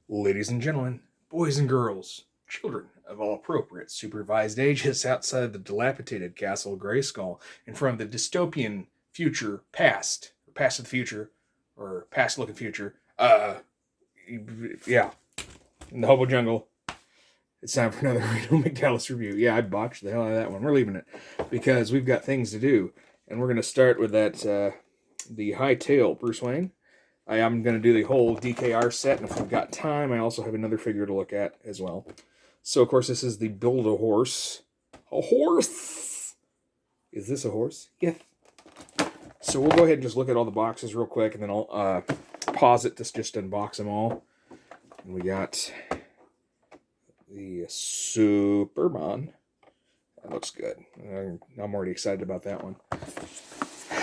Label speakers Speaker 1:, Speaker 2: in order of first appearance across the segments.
Speaker 1: Ladies and gentlemen, boys and girls, children of all appropriate supervised ages outside the dilapidated castle of Grayskull and from the dystopian future past, or past of the future, or past looking future, yeah, in the Hobo Jungle, it's time for another Reno McDallas review. Yeah, I botched the hell out of that one. We're leaving it because we've got things to do. And we're going to start with that, the High Tail Bruce Wayne. I am going to do the whole DKR set, and if we've got time, I also have another figure to look at as well. So, of course, this is the Build-A-Horse. A horse! Is this a horse? Yeah. So we'll go ahead and just look at all the boxes real quick, and then I'll pause it to just unbox them all. And we got the Superman. That looks good. I'm already excited about that one.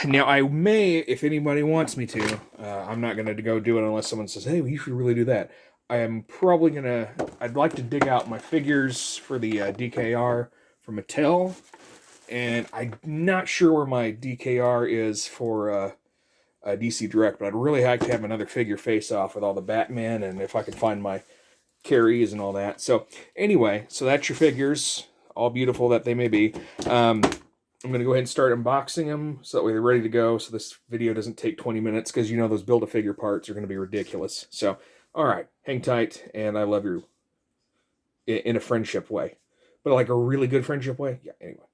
Speaker 1: Now, I may, if anybody wants me to, I'm not going to go do it unless someone says, hey, well, you should really do that. I am probably going to, I'd like to dig out my figures for the DKR from Mattel. And I'm not sure where my DKR is for DC Direct, but I'd really like to have another figure face-off with all the Batman, and if I could find my carries and all that. So, anyway, so that's your figures, all beautiful that they may be. I'm going to go ahead and start unboxing them so that way they're ready to go, so this video doesn't take 20 minutes, because you know those Build-A-Figure parts are going to be ridiculous. So, alright, hang tight, and I love you in a friendship way. But like a really good friendship way? Yeah, anyway.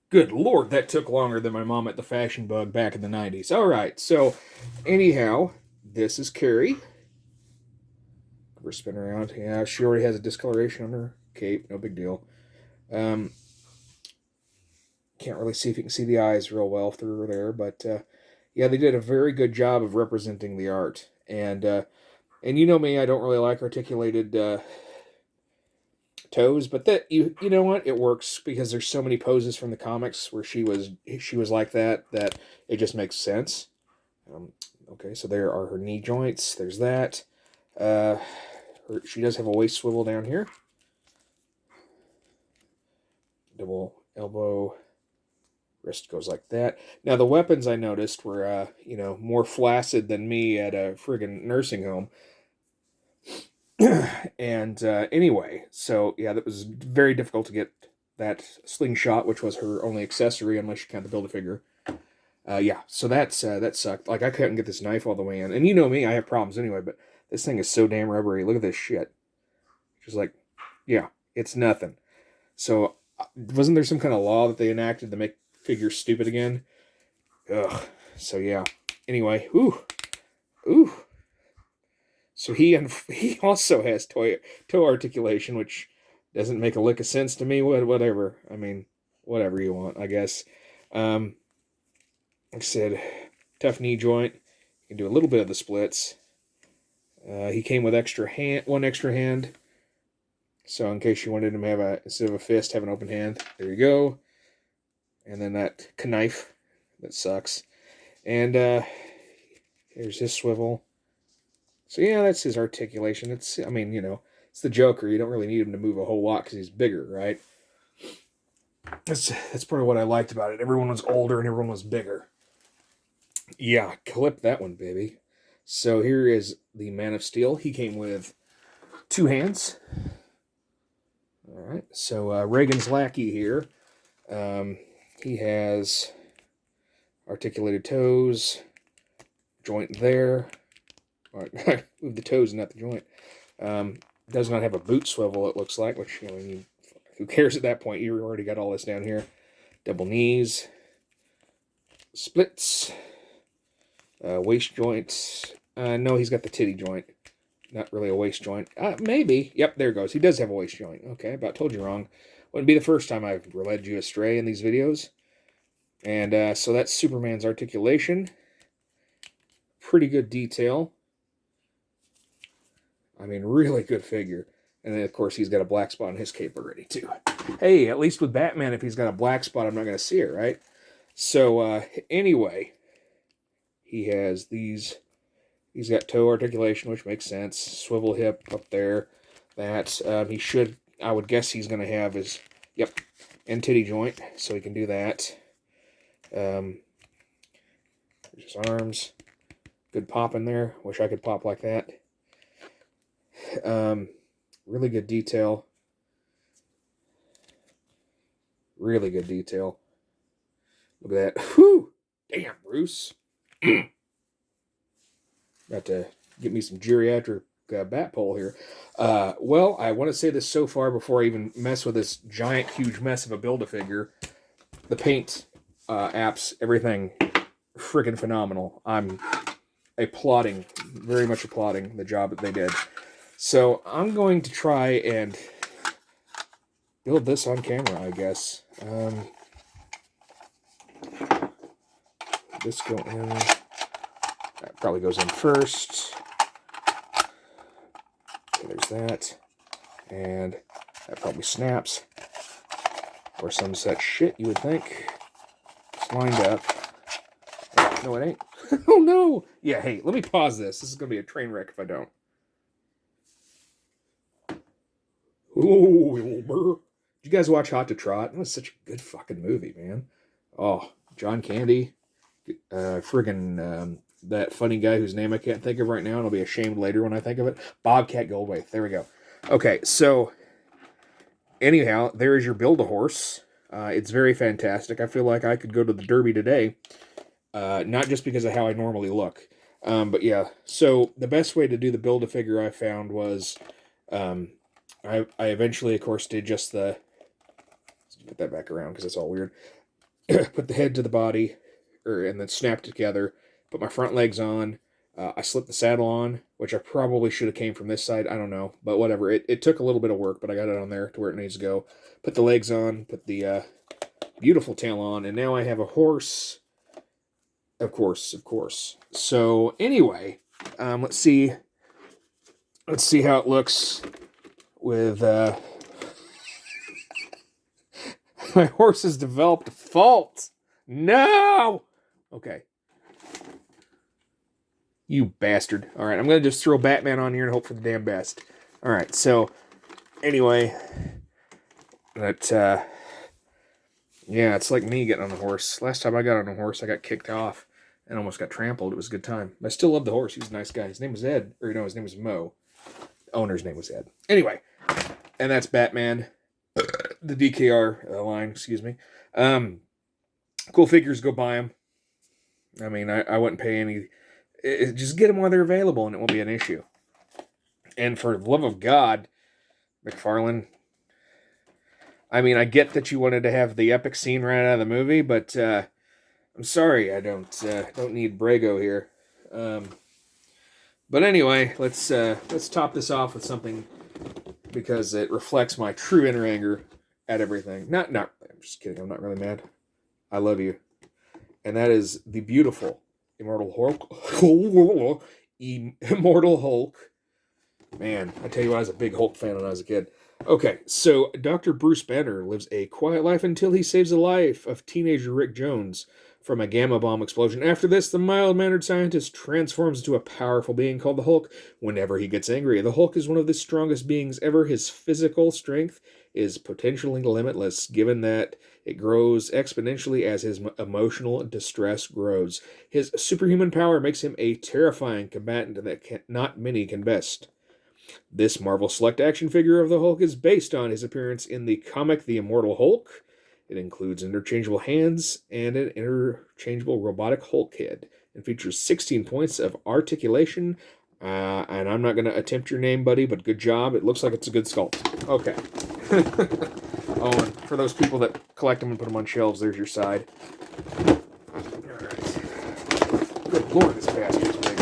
Speaker 1: Good Lord, that took longer than my mom at the Fashion Bug back in the 90s. Alright, so, anyhow, this is Carrie. We're spinning around. Yeah, she already has a discoloration on her cape, no big deal. Can't really see if you can see the eyes real well through there, but yeah, they did a very good job of representing the art. And you know me, I don't really like articulated toes, but that you know what, it works because there's so many poses from the comics where she was like that it just makes sense. Okay, so there are her knee joints. There's that. She does have a waist swivel down here. Double elbow. Wrist goes like that. Now, the weapons I noticed were, more flaccid than me at a friggin' nursing home. And anyway, so, yeah, that was very difficult to get that slingshot, which was her only accessory, unless you count the Build-A-Figure. Yeah, so that sucked. Like, I couldn't get this knife all the way in. And you know me, I have problems anyway, but this thing is so damn rubbery. Look at this shit. Just like, yeah, it's nothing. So, wasn't there some kind of law that they enacted to make figures stupid again? Ugh. So yeah. Anyway, ooh. So he also has toe articulation, which doesn't make a lick of sense to me. Whatever. I mean, whatever you want, I guess. Like I said, tough knee joint. You can do a little bit of the splits. He came with one extra hand. So in case you wanted him to have instead of a fist, have an open hand. There you go. And then that knife. That sucks. And here's his swivel. So yeah, that's his articulation. It's the Joker. You don't really need him to move a whole lot because he's bigger, right? That's part of what I liked about it. Everyone was older and everyone was bigger. Yeah, clip that one, baby. So here is the Man of Steel. He came with 2 hands. Alright, so Reagan's lackey here. He has articulated toes, joint there. Alright, move the toes, not the joint. Does not have a boot swivel, it looks like, which, who cares at that point? You already got all this down here. Double knees, splits, waist joints. No, he's got the titty joint. Not really a waist joint. Maybe. Yep, there it goes. He does have a waist joint. Okay, about told you wrong. Wouldn't be the first time I've led you astray in these videos. And so that's Superman's articulation. Pretty good detail. I mean, really good figure. And then, of course, he's got a black spot on his cape already, too. Hey, at least with Batman, if he's got a black spot, I'm not going to see it, right? So, anyway, he has these. He's got toe articulation, which makes sense. Swivel hip up there. That, he should, I would guess he's going to have his, yep, and titty joint, so he can do that. There's his arms. Good pop in there. Wish I could pop like that. Really good detail. Really good detail. Look at that. Whew! Damn, Bruce. Got to get me some geriatric bat pole here. Well, I want to say this so far before I even mess with this giant, huge mess of a Build-A-Figure. The paint apps, everything, freaking phenomenal. I'm applauding, very much applauding the job that they did. So I'm going to try and build this on camera, I guess. This go in. That probably goes in first. Okay, there's that. And that probably snaps. Or some such shit, you would think. It's lined up. No, it ain't. Oh, no! Yeah, hey, let me pause this. This is going to be a train wreck if I don't. Oh, did you guys watch Hot to Trot? It was such a good fucking movie, man. Oh, John Candy. Friggin' that funny guy whose name I can't think of right now, and I'll be ashamed later when I think of it. Bobcat Goldthwait. There we go. Okay, so anyhow, there is your Build-A-Horse. It's very fantastic. I feel like I could go to the Derby today, not just because of how I normally look, but yeah. So the best way to do the Build-A-Figure I found was, I eventually, of course, did just the. Let's put that back around because it's all weird. Put the head to the body, and then snapped it together. Put my front legs on. I slipped the saddle on, which I probably should have came from this side. I don't know, but whatever. It took a little bit of work, but I got it on there to where it needs to go. Put the legs on, put the beautiful tail on, and now I have a horse. Of course. So anyway, let's see how it looks with my horse has developed a fault. No! Okay. You bastard. Alright, I'm going to just throw Batman on here and hope for the damn best. Alright, so, anyway, that, yeah, it's like me getting on the horse. Last time I got on a horse, I got kicked off and almost got trampled. It was a good time. I still love the horse. He was a nice guy. His name was Ed. Or, no, his name was Mo. The owner's name was Ed. Anyway, and that's Batman. The DKR line, excuse me. Cool figures, go buy them. I mean, I wouldn't pay any. Just get them while they're available, and it won't be an issue. And for the love of God, McFarlane. I mean, I get that you wanted to have the epic scene right out of the movie, but I'm sorry, I don't need Brago here. But anyway, let's top this off with something because it reflects my true inner anger at everything. Not. I'm just kidding. I'm not really mad. I love you, and that is the beautiful Immortal Hulk. Immortal Hulk. Man, I tell you what, I was a big Hulk fan when I was a kid. Okay, so Dr. Bruce Banner lives a quiet life until he saves the life of teenager Rick Jones from a gamma bomb explosion. After this, the mild-mannered scientist transforms into a powerful being called the Hulk whenever he gets angry. The Hulk is one of the strongest beings ever. His physical strength is potentially limitless, given that it grows exponentially as his emotional distress grows. His superhuman power makes him a terrifying combatant that not many can best. This Marvel Select action figure of the Hulk is based on his appearance in the comic The Immortal Hulk. It includes interchangeable hands and an interchangeable robotic Hulk head, and features 16 points of articulation. And I'm not going to attempt your name, buddy, but good job. It looks like it's a good sculpt. Okay. Oh, and for those people that collect them and put them on shelves, there's your side. Alright. Good lord, this bastard's big.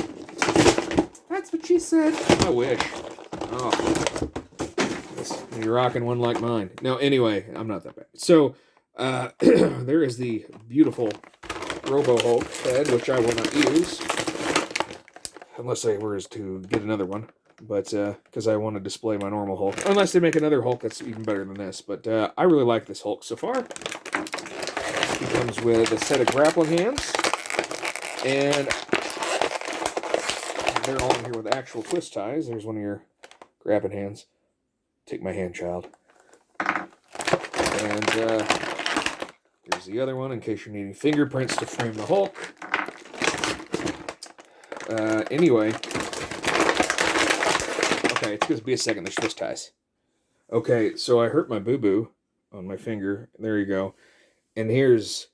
Speaker 1: That's what she said. I wish. Oh. You're rocking one like mine. No, anyway, I'm not that bad. So, there is the beautiful Robo Hulk head, which I will not use. Unless I were to get another one. But, because I want to display my normal Hulk. Unless they make another Hulk that's even better than this. But, I really like this Hulk so far. He comes with a set of grappling hands. And they're all in here with actual twist ties. There's one of your grabbing hands. Take my hand, child. And here's the other one in case you're needing fingerprints to frame the Hulk. Anyway. Okay, it's going to be a second. There's Swiss ties. Okay, so I hurt my boo-boo on my finger. There you go. And here's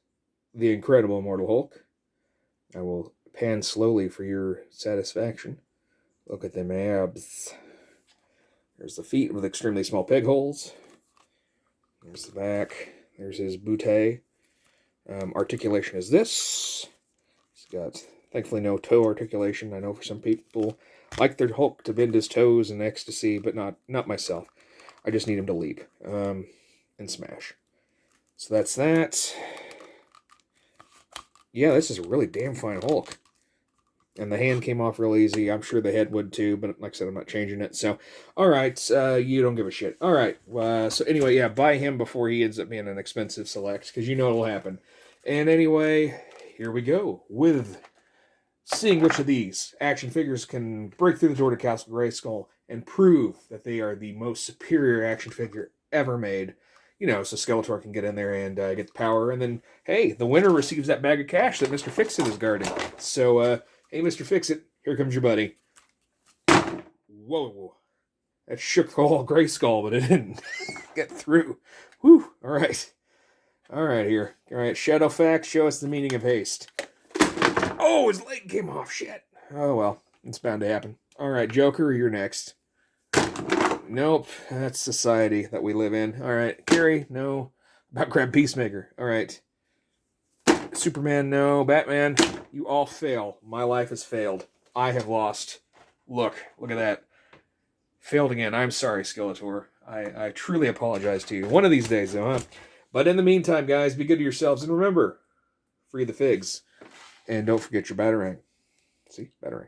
Speaker 1: the incredible Immortal Hulk. I will pan slowly for your satisfaction. Look at them abs. There's the feet with extremely small peg holes. There's the back. There's his bootay. Articulation is this. He's got, thankfully, no toe articulation. I know for some people like their Hulk to bend his toes in ecstasy, but not myself. I just need him to leap and smash. So that's that. Yeah, this is a really damn fine Hulk. And the hand came off real easy. I'm sure the head would too, but like I said, I'm not changing it. So, all right, you don't give a shit. All right, so anyway, yeah, buy him before he ends up being an expensive select, because you know it'll happen. And anyway, here we go with seeing which of these action figures can break through the door to Castle Grayskull and prove that they are the most superior action figure ever made. You know, so Skeletor can get in there and get the power. And then, hey, the winner receives that bag of cash that Mr. Fix-It is guarding. So, hey, Mr. Fix-It, here comes your buddy. Whoa. That shook the whole Grayskull, but it didn't get through. Whew. All right. All right, here. All right, Shadowfax, show us the meaning of haste. Oh, his leg came off. Shit. Oh, well. It's bound to happen. All right, Joker, you're next. Nope. That's society that we live in. All right. Carrie, no. About grab Peacemaker. All right. Superman, no. Batman, you all fail. My life has failed. I have lost. Look at that. Failed again. I'm sorry, Skeletor. I truly apologize to you. One of these days, though, huh? But in the meantime, guys, be good to yourselves. And remember, free the figs. And don't forget your Batarang. See? Batarang.